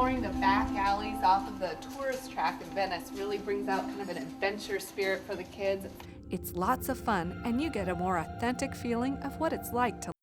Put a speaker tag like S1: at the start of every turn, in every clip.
S1: Exploring the back alleys off of the tourist track in Venice really brings out kind of an adventure spirit for the kids.
S2: It's lots of fun, and you get a more authentic feeling of what it's like to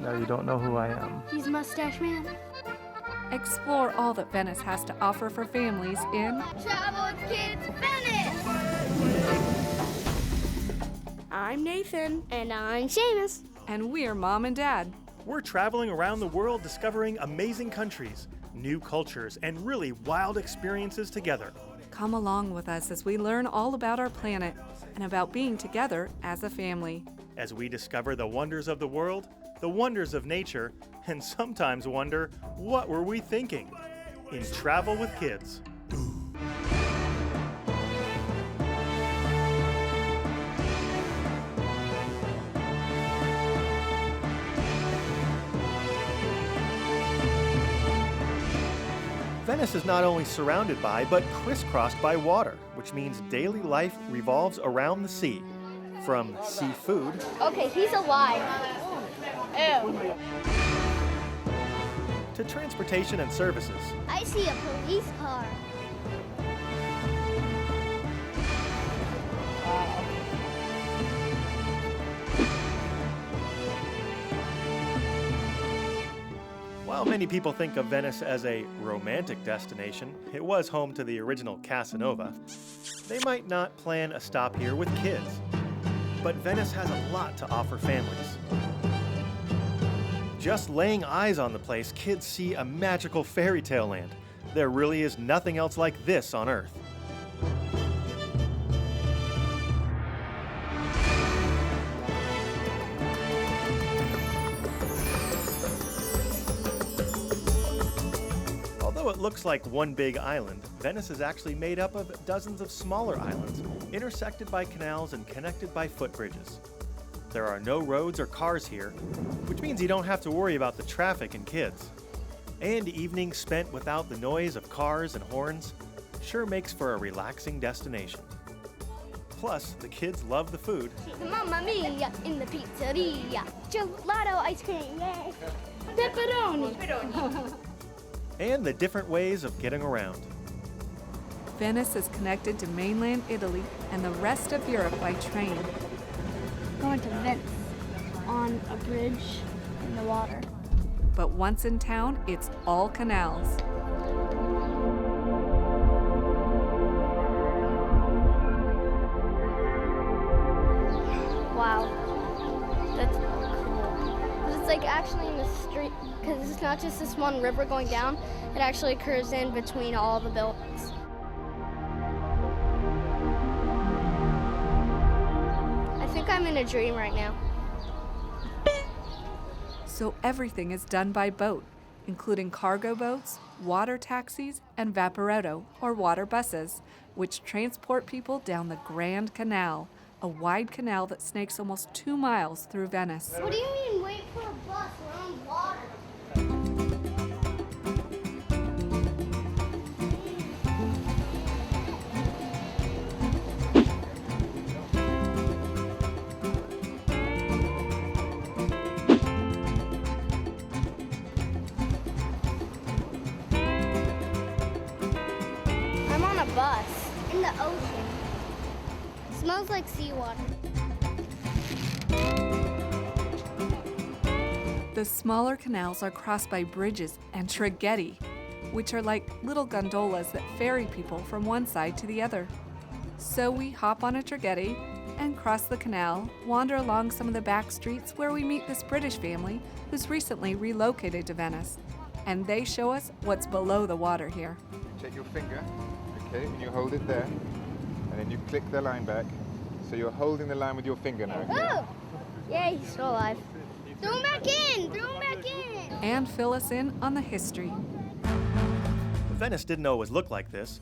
S3: Now you don't know who I am.
S4: He's Mustache Man.
S2: explore all that Venice has to offer for families in
S4: Travel with Kids Venice! I'm Nathan. And I'm Seamus.
S2: And we're Mom and Dad.
S5: We're traveling around the world discovering amazing countries, new cultures, and really wild experiences together.
S2: Come along with us as we learn all about our planet and about being together as a family.
S5: As we discover the wonders of the world, the wonders of nature, and sometimes wonder, what were we thinking? In Travel with Kids. Venice is not only surrounded by, but crisscrossed by water, which means daily life revolves around the sea. From seafood
S4: Okay, he's alive. Ew.
S5: to transportation and services.
S4: I see a police car.
S5: While many people think of Venice as a romantic destination, it was home to the original Casanova. They might not plan a stop here with kids, but Venice has a lot to offer families. Just laying eyes on the place, kids see a magical fairy tale land. There really is nothing else like this on Earth. Although it looks like one big island, Venice is actually made up of dozens of smaller islands, intersected by canals and connected by footbridges. There are no roads or cars here, which means you don't have to worry about the traffic and kids. And evenings spent without the noise of cars and horns sure makes for a relaxing destination. Plus, the kids love the food.
S4: Mamma mia, in the pizzeria. Gelato ice cream, yay. Pepperoni.
S5: And the different ways of getting around.
S2: Venice is connected to mainland Italy and the rest of Europe by train.
S4: Going to Venice on a bridge in the water.
S2: But once in town, it's all canals.
S4: Wow, that's cool. 'Cause it's like actually in the street, because it's not just this one river going down, it actually occurs in between all the buildings. I think I'm in a dream right now.
S2: So everything is done by boat, including cargo boats, water taxis, and vaporetto, or water buses, which transport people down the Grand Canal, a wide canal that snakes almost 2 miles through Venice.
S4: What do you mean wait for a bus? We're on water. I'm on a bus in the ocean. Smells like seawater.
S2: The smaller canals are crossed by bridges and traghetti, which are like little gondolas that ferry people from one side to the other. So we hop on a traghetti and cross the canal, wander along some of the back streets where we meet this British family who's recently relocated to Venice. And they show us what's below the water here.
S6: Take your finger, okay, and you hold it there, and then you click the line back. So you're holding the line with your finger now. Okay?
S4: Oh! Yay, he's still alive. Throw him back in! Throw him back in!
S2: And fill us in on the history.
S5: Venice didn't always look like this.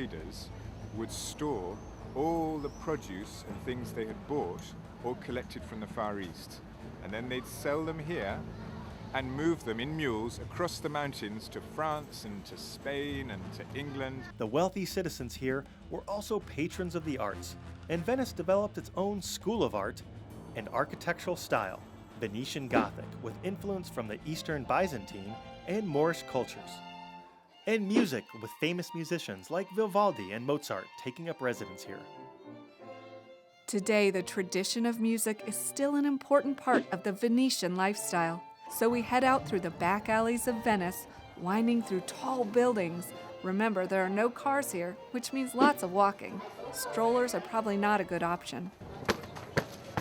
S6: traders would store all the produce and things they had bought or collected from the Far East. And then they'd sell them here and move them in mules across the mountains to France and to Spain and to England.
S5: The wealthy citizens here were also patrons of the arts, and Venice developed its own school of art and architectural style, Venetian Gothic, with influence from the Eastern Byzantine and Moorish cultures. And music, with famous musicians like Vivaldi and Mozart taking up residence here.
S2: Today, the tradition of music is still an important part of the Venetian lifestyle. So we head out through the back alleys of Venice, winding through tall buildings. Remember, there are no cars here, which means lots of walking. Strollers are probably not a good option.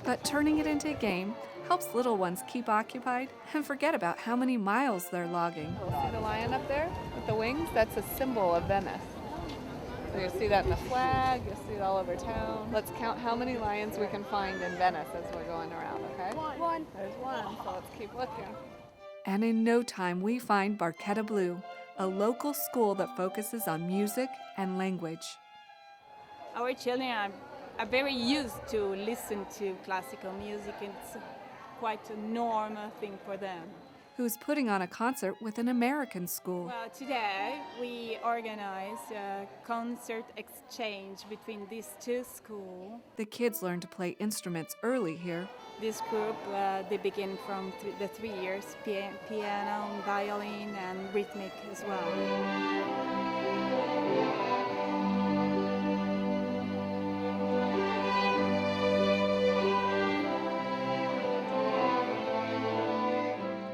S2: But turning it into a game helps little ones keep occupied and forget about how many miles they're logging.
S1: See the lion up there with the wings? That's a symbol of Venice. So you'll see that in the flag, you'll see it all over town. Let's count how many lions we can find in Venice as we're going around, okay?
S4: One.
S1: There's one, so let's keep looking.
S2: And in no time, we find Barchetta Blue, a local school that focuses on music and language.
S3: Our children are very used to listen to classical music. It's quite a normal thing for them.
S2: Who's putting on a concert with an American school.
S3: Well, today we organize a concert exchange between these two schools.
S2: The kids learn to play instruments early here.
S3: This group, they begin from the 3 years, piano, violin, and rhythmic as well.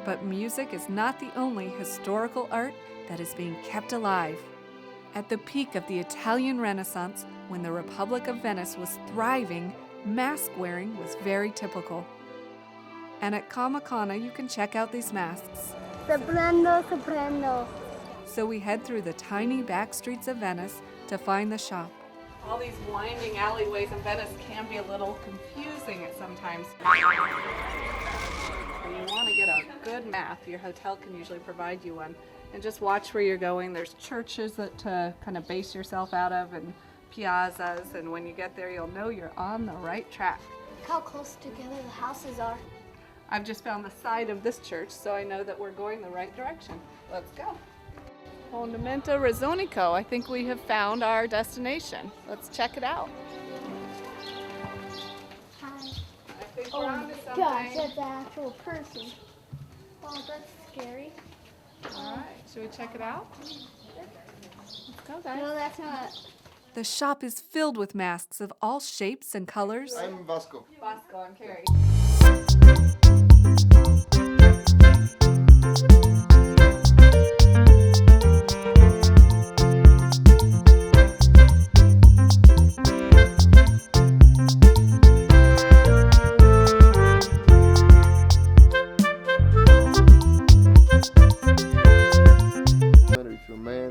S2: But music is not the only historical art that is being kept alive. At the peak of the Italian Renaissance, when the Republic of Venice was thriving, mask wearing was very typical. And at Comacana, you can check out these masks.
S4: Soprano.
S2: So we head through the tiny back streets of Venice to find the shop.
S1: All these winding alleyways in Venice can be a little confusing at sometimes. When you want to get a good map, your hotel can usually provide you one. And just watch where you're going. There's churches to kind of base yourself out of and piazzas. And when you get there, you'll know you're on the right track.
S4: Look how close together the houses are.
S1: I've just found the side of this church, so I know that we're going the right direction. Let's go. Monumento Rezzonico. I think we have found our destination. Let's check it out.
S4: Hi.
S1: I think
S4: Oh
S1: we're
S4: my
S1: onto something.
S4: gosh, that's an actual person. Oh, that's scary.
S1: All right, should we check it out? Let's go, guys.
S4: No, that's not.
S2: The shop is filled with masks of all shapes and colors.
S6: I'm Vasco.
S1: Bosco and Carrie.